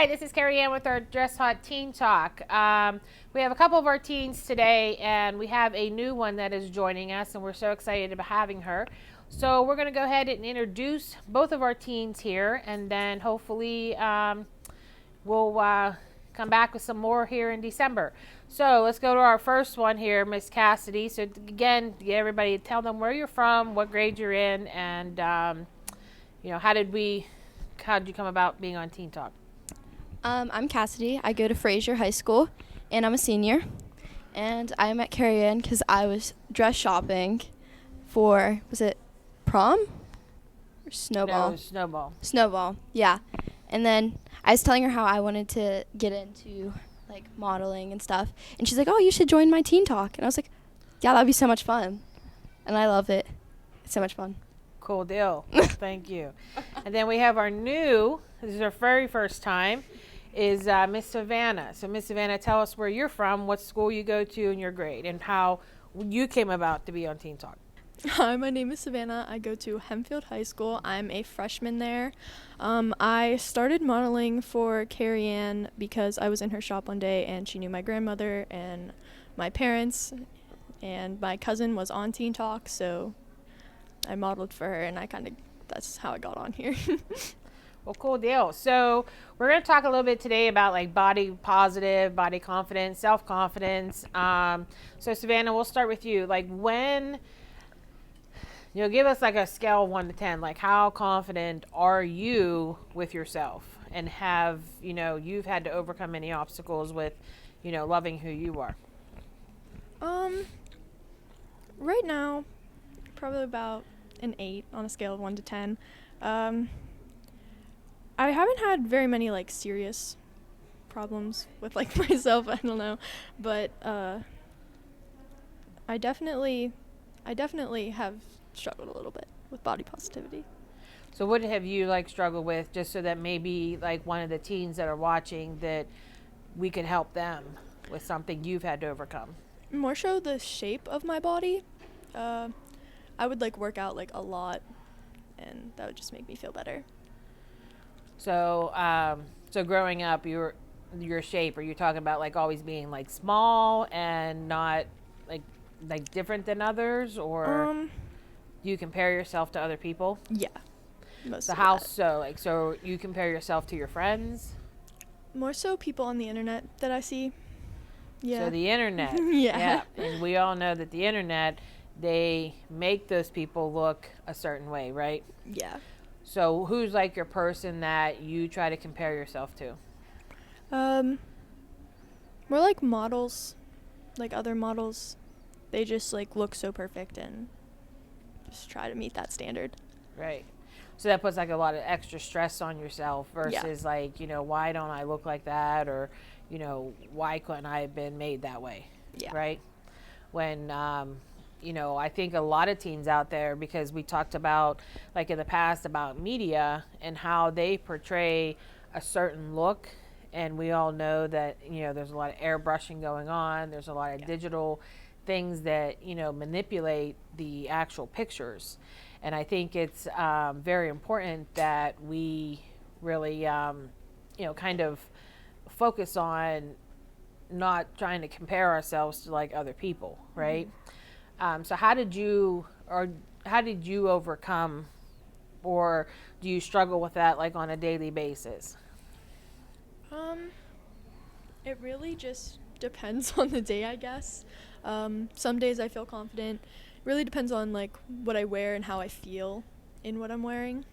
Hi, this is Carrie Ann with our Dress Hot Teen Talk. We have a couple of our teens today, and we have a new one that is joining us, and we're so excited about having her. So we're going to go ahead and introduce both of our teens here, and then hopefully we'll come back with some more here in December. So let's go to our first one here, Miss Cassidy. So again, get everybody, tell them where you're from, what grade you're in, and how did you come about being on Teen Talk? I'm Cassidy. I go to Fraser High School, and I'm a senior. And I met Carrie Ann because I was dress shopping for, was it prom? Or Snowball? No, Snowball. Snowball, yeah. And then I was telling her how I wanted to get into, like, modeling and stuff. And she's like, oh, you should join my Teen Talk. And I was like, yeah, that'd be so much fun. And I love it. It's so much fun. Cool deal. Thank you. And then we have this is our very first time, is Miss Savannah. So Miss Savannah, tell us where you're from, what school you go to, and your grade, and how you came about to be on Teen Talk. Hi, my name is Savannah. I go to Hempfield High School. I'm a freshman there. I started modeling for Carrie Ann because I was in her shop one day and she knew my grandmother and my parents, and my cousin was on Teen Talk, so I modeled for her, and that's how I got on here. Well, cool deal. So we're going to talk a little bit today about like body positive, body confidence, self-confidence. So Savannah, we'll start with you. Like when, give us like a scale of 1 to 10, like how confident are you with yourself, and have, you've had to overcome any obstacles with, loving who you are? Right now, probably about an 8 on a scale of 1 to 10. I haven't had very many like serious problems with like myself. I don't know, but I definitely have struggled a little bit with body positivity. So what have you like struggled with, just so that maybe like one of the teens that are watching, that we could help them with something you've had to overcome? More so the shape of my body. I would like work out like a lot, and that would just make me feel better. So, so growing up, your shape, are you talking about like always being like small and not like different than others, or do you compare yourself to other people? Yeah. So how so? Like, so you compare yourself to your friends? More so people on the internet that I see. Yeah. So the internet. Yeah. And we all know that the internet, they make those people look a certain way, right? Yeah. So who's like your person that you try to compare yourself to? More like models, like other models. They just like look so perfect and just try to meet that standard. Right. So that puts like a lot of extra stress on yourself versus like, why don't I look like that? Or, why couldn't I have been made that way? Yeah. Right. When, I think a lot of teens out there, because we talked about like in the past about media and how they portray a certain look. And we all know that, there's a lot of airbrushing going on. There's a lot of digital things that, manipulate the actual pictures. And I think it's very important that we really, kind of focus on not trying to compare ourselves to like other people, right? So how did you overcome, or do you struggle with that like on a daily basis? It really just depends on the day, I guess. Some days I feel confident. It really depends on like what I wear and how I feel in what I'm wearing.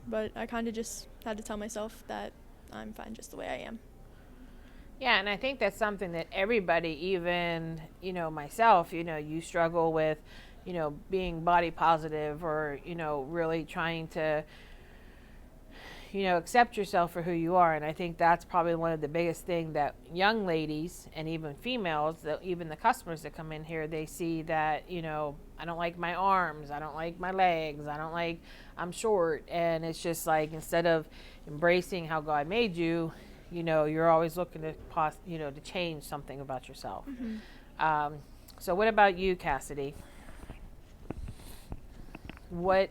But I kind of just had to tell myself that I'm fine just the way I am. Yeah, and I think that's something that everybody, even, myself, you struggle with, being body positive, or, really trying to, accept yourself for who you are. And I think that's probably one of the biggest thing that young ladies and even females, even the customers that come in here, they see that, I don't like my arms, I don't like my legs, I'm short. And it's just like, instead of embracing how God made you, you're always looking to, to change something about yourself. Mm-hmm. So what about you, Cassidy? What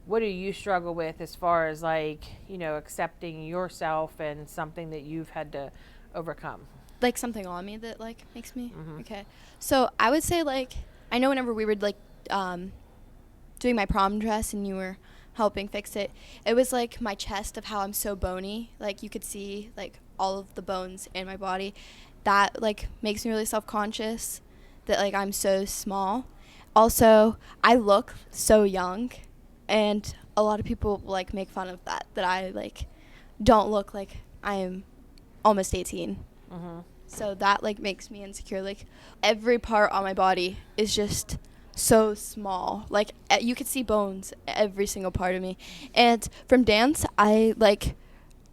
what do you struggle with as far as like, accepting yourself and something that you've had to overcome? Like something on me that like makes me Mhm. okay. So I would say like I know whenever we were like doing my prom dress and you were helping fix it, it was like my chest of how I'm so bony. Like you could see like all of the bones in my body. That like makes me really self-conscious that like I'm so small. Also, I look so young, and a lot of people like make fun of that I like don't look like I'm almost 18. Mm-hmm. So that like makes me insecure. Like every part on my body is just so small. Like you could see bones every single part of me. And from dance, I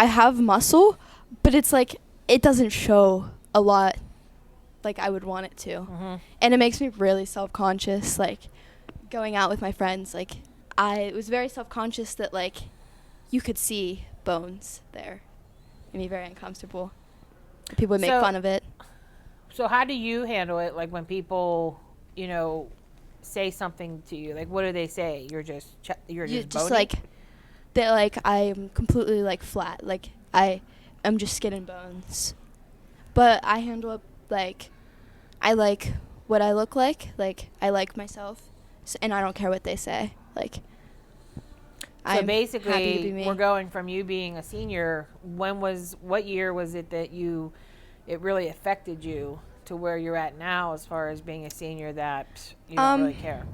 have muscle, but it's like it doesn't show a lot like I would want it to. Mm-hmm. And it makes me really self-conscious like going out with my friends. Like I was very self-conscious that like you could see bones there. It made me very uncomfortable. People would make So- fun of it. So how do you handle it? Like when people, say something to you, like what do they say? You're just You just bony? like that like I'm completely like flat. Like I am just skin and bones. But I handle it like I like what I look like. Like I like myself, and I don't care what they say. Like So I'm happy to basically, be me. we're going from you being a senior. What year was it that it really affected you to where you're at now, as far as being a senior, that you don't really care?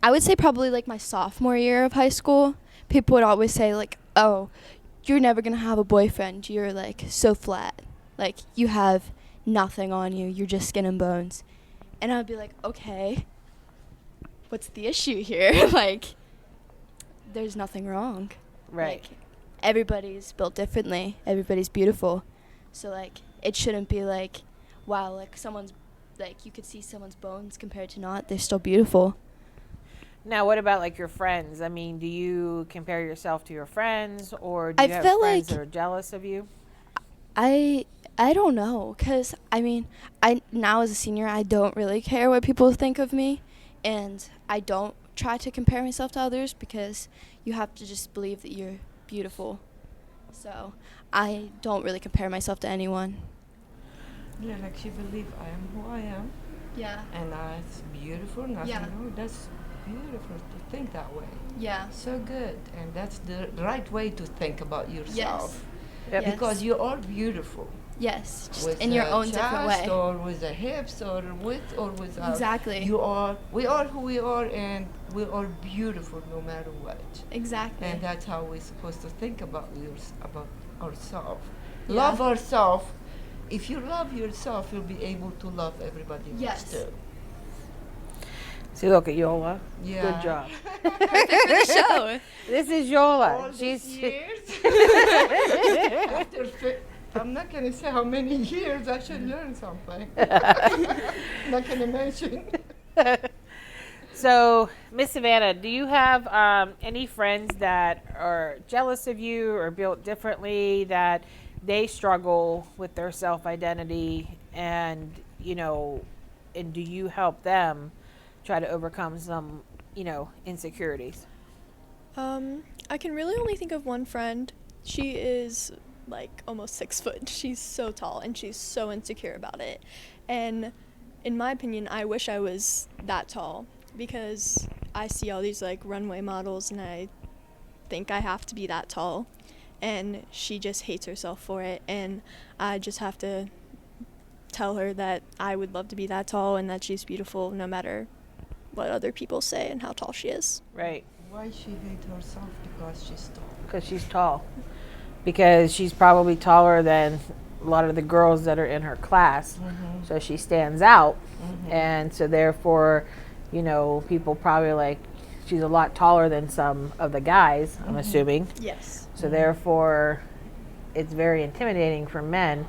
I would say probably like my sophomore year of high school. People would always say like, "Oh, you're never gonna have a boyfriend. You're like so flat. Like you have nothing on you. You're just skin and bones." And I would be like, "Okay, what's the issue here?" Like, there's nothing wrong. Right. Like, everybody's built differently. Everybody's beautiful. So like, it shouldn't be like, wow, like someone's like you could see someone's bones compared to not. They're still beautiful. Now, what about like your friends? I mean, do you compare yourself to your friends, or do I you have feel friends like- that are jealous of you? I don't know, cause I mean, I now as a senior, I don't really care what people think of me, and I don't try to compare myself to others because you have to just believe that you're beautiful. So I don't really compare myself to anyone. Yeah, like she believes I am who I am, Yeah. and it's beautiful. Nothing Yeah. wrong. That's beautiful to think that way. Yeah. So good, and that's the right way to think about yourself. Yep. Yes. Because you are beautiful. Yes, just With in your the own different chest way. or with the hips, or with or without. Exactly. We are who we are, and we are beautiful no matter what. Exactly. And that's how we're supposed to think about about ourselves. Yeah. Love ourselves. If you love yourself, you'll be able to love everybody Yes. else too. See, look at Yola. Yeah. Good job. For the show. This is Yola. All She's these years. After I'm not gonna say how many years. I should learn something. Not gonna mention. So, Miss Savannah, do you have any friends that are jealous of you or built differently, that they struggle with their self-identity, and and do you help them try to overcome some insecurities? I can really only think of one friend. She is like almost 6 foot. She's so tall and she's so insecure about it. And in my opinion, I wish I was that tall, because I see all these like runway models and I think I have to be that tall. And she just hates herself for it. And I just have to tell her that I would love to be that tall and that she's beautiful no matter what other people say and how tall she is. Right. Why she hate herself? Because she's tall. Because she's tall. Because she's probably taller than a lot of the girls that are in her class. Mm-hmm. So she stands out. Mm-hmm. And so therefore, people probably like, she's a lot taller than some of the guys, I'm assuming. Yes. So therefore, it's very intimidating for men,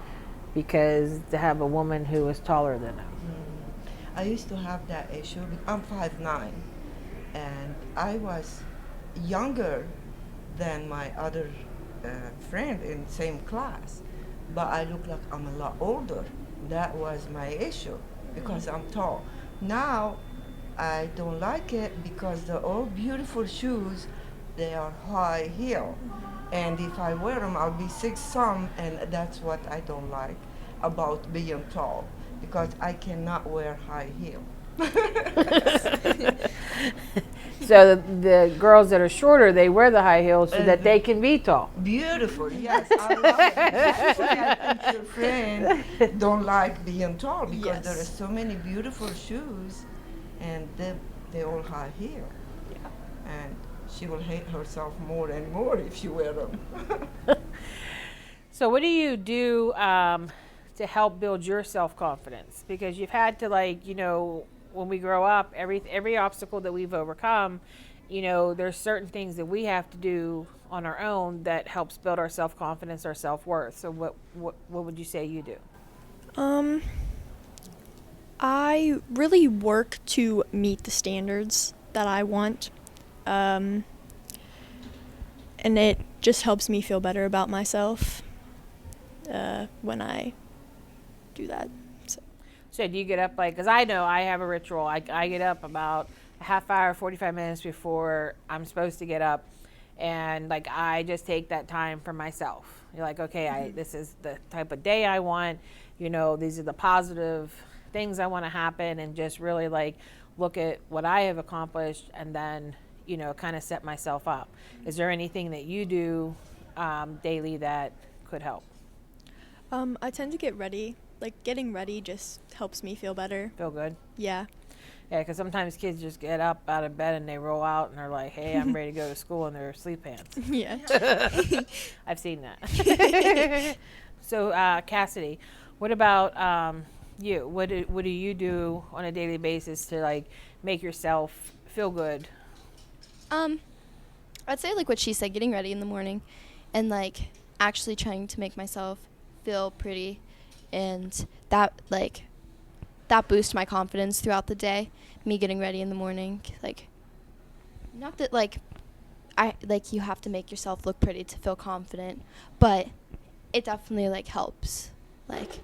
because to have a woman who is taller than them. I used to have that issue. I'm 5'9", and I was younger than my other friend in the same class, but I look like I'm a lot older. That was my issue, because I'm tall. Now, I don't like it because they're all beautiful shoes, they are high heel. And if I wear them, I'll be 6 some, and that's what I don't like about being tall, because I cannot wear high heel. So the girls that are shorter, they wear the high heels so that they can be tall. Beautiful, yes, I love it. That's why I think your friend don't like being tall, because there are Yes. so many beautiful shoes, and they all high heel. And she will hate herself more and more if she wear them. So what do you do to help build your self-confidence? Because you've had to, like, you know, when we grow up, every obstacle that we've overcome, you know, there's certain things that we have to do on our own that helps build our self-confidence, our self-worth. So what would you say you do? I really work to meet the standards that I want. And it just helps me feel better about myself when I do that. So do you get up, like, because I know I have a ritual. I get up about a half hour, 45 minutes before I'm supposed to get up. And, like, I just take that time for myself. You're like, okay, this is the type of day I want. You know, these are the positive things I want to happen. And just really, like, look at what I have accomplished and then, you know, kind of set myself up. Is there anything that you do daily that could help? I tend to get ready. Like, getting ready just helps me feel better. Feel good? Yeah. Yeah, because sometimes kids just get up out of bed and they roll out and they're like, hey, I'm ready to go to school in their sleep pants. Yeah. I've seen that. So, Cassidy, what about you? What do you do on a daily basis to, like, make yourself feel good? I'd say like what she said, getting ready in the morning and like actually trying to make myself feel pretty, and that boosts my confidence throughout the day. Me getting ready in the morning, like, not that like you have to make yourself look pretty to feel confident, but it definitely like helps. Like,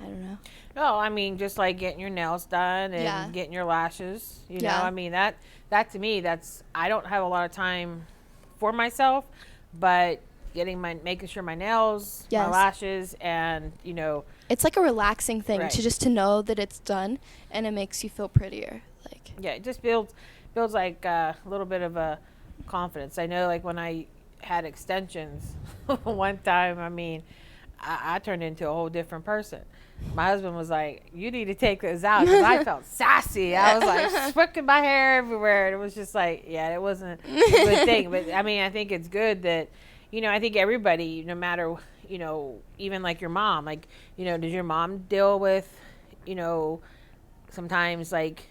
I don't know. No, I mean, just like getting your nails done and Yeah. getting your lashes, you know, Yeah. I mean, that to me, I don't have a lot of time for myself, but making sure my nails, my Yes. lashes, and, you know, It's like a relaxing thing Right. to know that it's done, and it makes you feel prettier. Like, yeah, it just builds like a little bit of a confidence. I know, like, when I had extensions one time, I mean, I turned into a whole different person. My husband was like, you need to take those out, because I felt sassy. I was like flicking my hair everywhere, and it was just like, yeah, it wasn't a good thing. But I mean, I think it's good that, you know, I think everybody, no matter, you know, even like your mom, like, you know, does your mom deal with, you know, sometimes, like,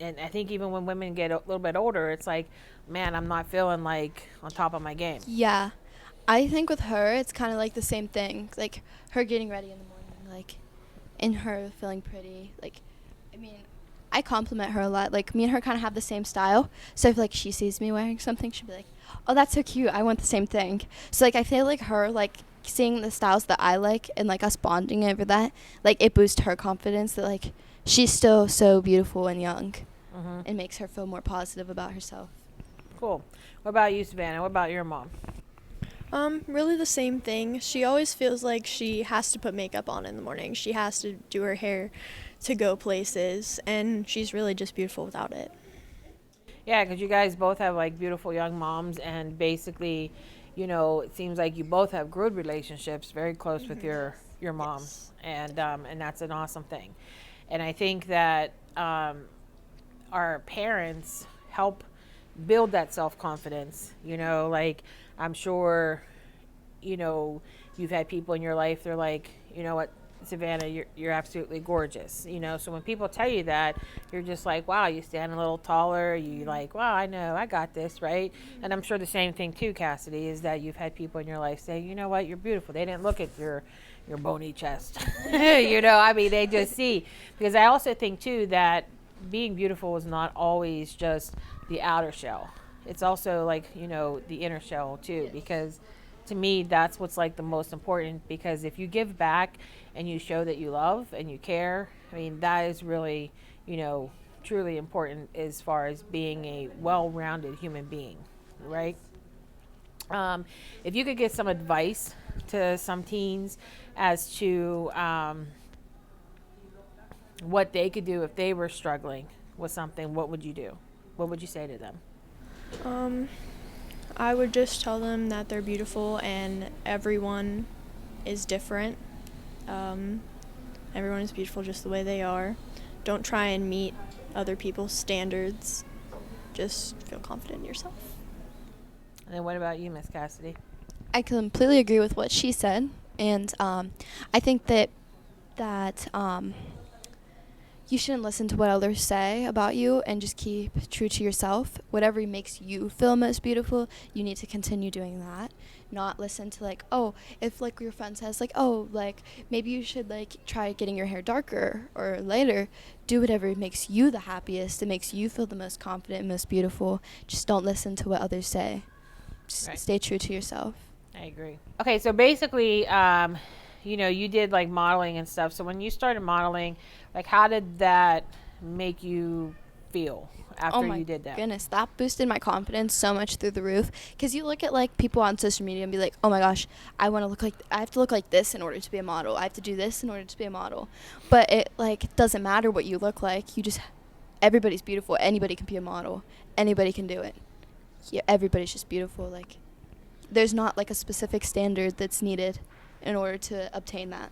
and I think even when women get a little bit older, it's like, man, I'm not feeling like on top of my game. yeah, I think with her, it's kind of like the same thing. Like, her getting ready in the morning, like, and her feeling pretty. Like, I mean, I compliment her a lot. Like, me and her kind of have the same style. So if, like, she sees me wearing something, she'll be like, oh, that's so cute. I want the same thing. So, like, I feel like her, like, seeing the styles that I like and, like, us bonding over that, like, it boosts her confidence that, like, she's still so beautiful and young. Mm-hmm. It makes her feel more positive about herself. Cool. What about you, Savannah? What about your mom? Really the same thing. She always feels like she has to put makeup on in the morning. She has to do her hair to go places, and she's really just beautiful without it. Yeah, because you guys both have, like, beautiful young moms, and basically, you know, it seems like you both have good relationships, very close with your mom, Yes. and that's an awesome thing. And I think that our parents help build that self-confidence. You know, like, I'm sure, you know, you've had people in your life, they're like, you know what, Savannah, you're absolutely gorgeous. You know, so when people tell you that, you're just like, wow, you stand a little taller. You like, wow, I know, I got this, right? And I'm sure the same thing too, Cassidy, is that you've had people in your life say, you know what, you're beautiful. They didn't look at your bony chest. You know, I mean, they just see. Because I also think too that being beautiful is not always just the outer shell. It's also, like, you know, the inner shell too, because to me, that's what's, like, the most important, because if you give back and you show that you love and you care, I mean, that is really, you know, truly important as far as being a well-rounded human being. right? If you could give some advice to some teens as to what they could do if they were struggling with something, what would you do? What would you say to them? I would just tell them that they're beautiful and everyone is different. Everyone is beautiful just the way they are. Don't try and meet other people's standards. Just feel confident in yourself. And then what about you, Miss Cassidy? I completely agree with what she said, and I think that you shouldn't listen to what others say about you and just keep true to yourself. Whatever makes you feel most beautiful, you need to continue doing that. Not listen to like, oh, if like your friend says like, oh, like maybe you should like try getting your hair darker or lighter. Do whatever makes you the happiest. It makes you feel the most confident, most beautiful. Just don't listen to what others say. Just Right. stay true to yourself. I agree. Okay, so basically, you know, you did like modeling and stuff. So when you started modeling, like, how did that make you feel after Oh my you did that? goodness, that boosted my confidence so much through the roof. Because you look at like people on social media and be like, oh my gosh, I have to look like this in order to be a model. I have to do this in order to be a model. But it like doesn't matter what you look like. Everybody's beautiful. Anybody can be a model. Anybody can do it. Yeah, everybody's just beautiful. Like, there's not like a specific standard that's needed in order to obtain that.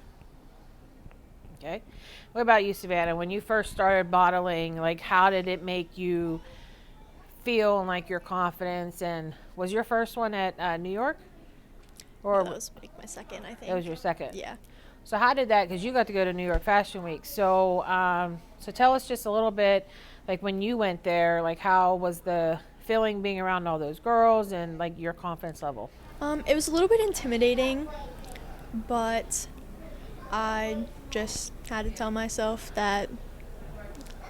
Okay. What about you, Savannah? When you first started modeling, like, how did it make you feel and like your confidence? And was your first one at New York? Or That was like my second, I think. that was your second? Yeah. So how did that, because you got to go to New York Fashion Week. So, so tell us just a little bit, like when you went there, like how was the feeling being around all those girls and like your confidence level? It was a little bit intimidating, but I just had to tell myself that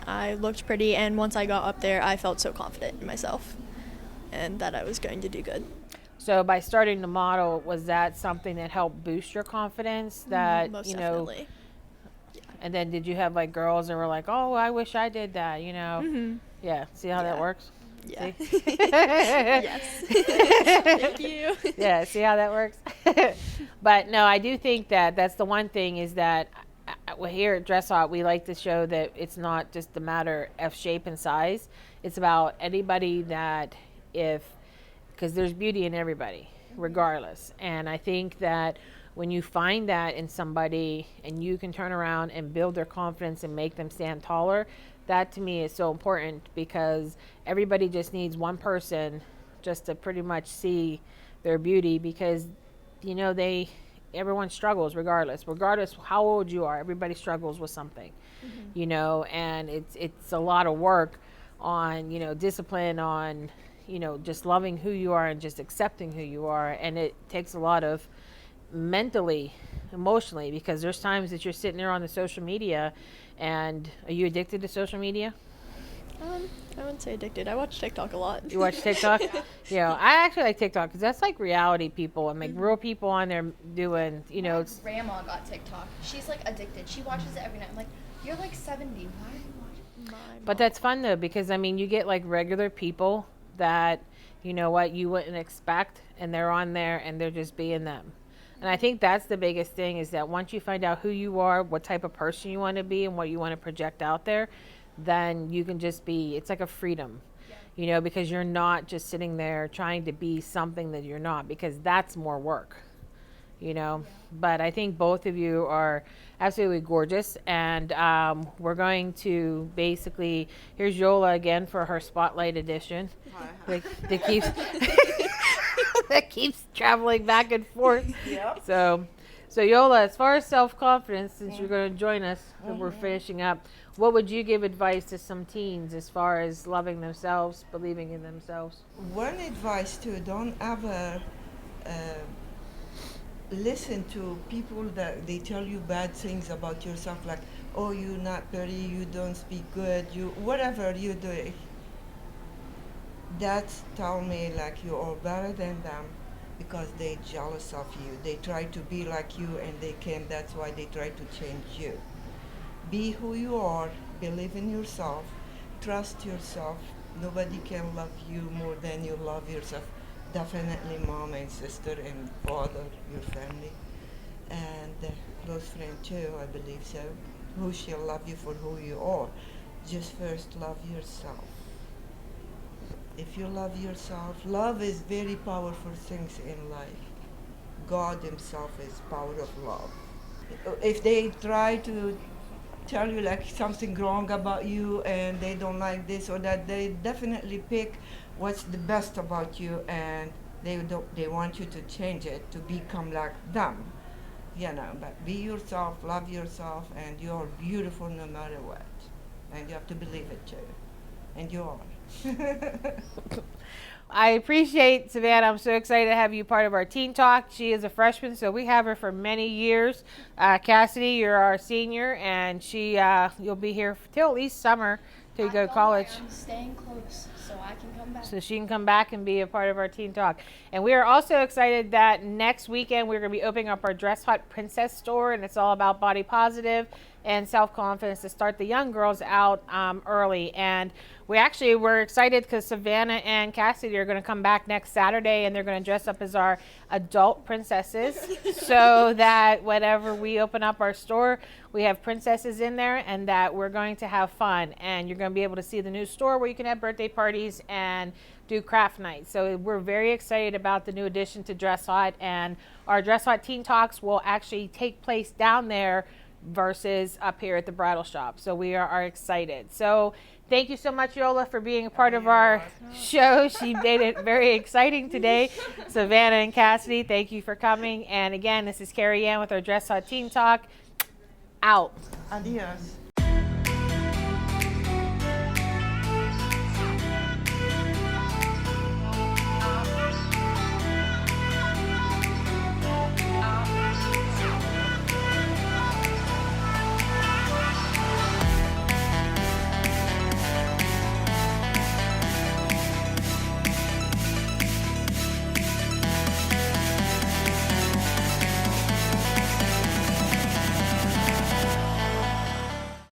I looked pretty, and once I got up there, I felt so confident in myself and that I was going to do good. So by starting to model, was that something that helped boost your confidence? That, Most you know, definitely. and then did you have like girls that were like, oh, I wish I did that, you know? Mm-hmm. Yeah. See how that Yeah. works? Yeah. See? Yes. Thank you. Yeah, see how that works? But no, I do think that that's the one thing is that well, here at Dress Hot, we like to show that it's not just a matter of shape and size. It's about anybody that because there's beauty in everybody, regardless. And I think that when you find that in somebody and you can turn around and build their confidence and make them stand taller, that to me is so important because everybody just needs one person just to pretty much see their beauty because, you know, everyone struggles regardless how old you are. Everybody struggles with something, you know, and it's a lot of work on, you know, discipline on, you know, just loving who you are and just accepting who you are. And it takes a lot of mentally, emotionally, because there's times that you're sitting there on the social media and are you addicted to social media? I wouldn't say addicted. I watch TikTok a lot. You watch TikTok? You know, I actually like TikTok because that's like reality people and like real people on there doing, you know, it's, grandma got TikTok. She's like addicted. She watches it every night. I'm like, you're like 70. Why are you watching? but that's fun though because I mean you get like regular people that, you know what, you wouldn't expect and they're on there and they're just being them. And I think that's the biggest thing is that once you find out who you are, what type of person you want to be and what you want to project out there, then you can just be, it's like a freedom, you know, because you're not just sitting there trying to be something that you're not, because that's more work, you know. But I think both of you are absolutely gorgeous. And we're going to basically, here's Yola again for her Spotlight edition. That keeps that keeps traveling back and forth. Yep. So Yola, as far as self-confidence, since you're going to join us, and we're finishing up, what would you give advice to some teens as far as loving themselves, believing in themselves? One advice too: don't ever listen to people that they tell you bad things about yourself, like, oh, you're not pretty, you don't speak good, you whatever you do. That's tell me like you are better than them because they jealous of you. They try to be like you and they can't. That's why they try to change you. Be who you are. Believe in yourself. Trust yourself. Nobody can love you more than you love yourself. definitely mom and sister and father, your family, and close friend too, I believe so, who shall love you for who you are. Just first love yourself. If you love yourself, love is very powerful things in life. God himself is power of love. If they try to tell you like something wrong about you and they don't like this or that, they definitely pick what's the best about you, and they want you to change it to become like them, you know. But be yourself, love yourself, and you're beautiful no matter what, and you have to believe it too, and you are. I appreciate Savannah. I'm so excited to have you part of our Teen Talk. She is a freshman, so we have her for many years. Cassidy, you're our senior, and you'll be here till at least summer till you go to college. I'm staying close so I can come back. So she can come back and be a part of our Teen Talk. And we are also excited that next weekend we're going to be opening up our Dress Hot Princess store, and it's all about body positive and self-confidence to start the young girls out early. And we're excited because Savannah and Cassidy are going to come back next Saturday, and they're going to dress up as our adult princesses so that whenever we open up our store, we have princesses in there, and that we're going to have fun. And you're going to be able to see the new store where you can have birthday parties and do craft nights. So we're very excited about the new addition to Dress Hot, and our Dress Hot Teen Talks will actually take place down there versus up here at the bridal shop. So we are excited. So thank you so much, Yola, for being a part of our show. She made it very exciting today. Savannah and Cassidy, thank you for coming. And again, this is Carrie Ann with our Dress Hot Teen Talk. Out. Adios.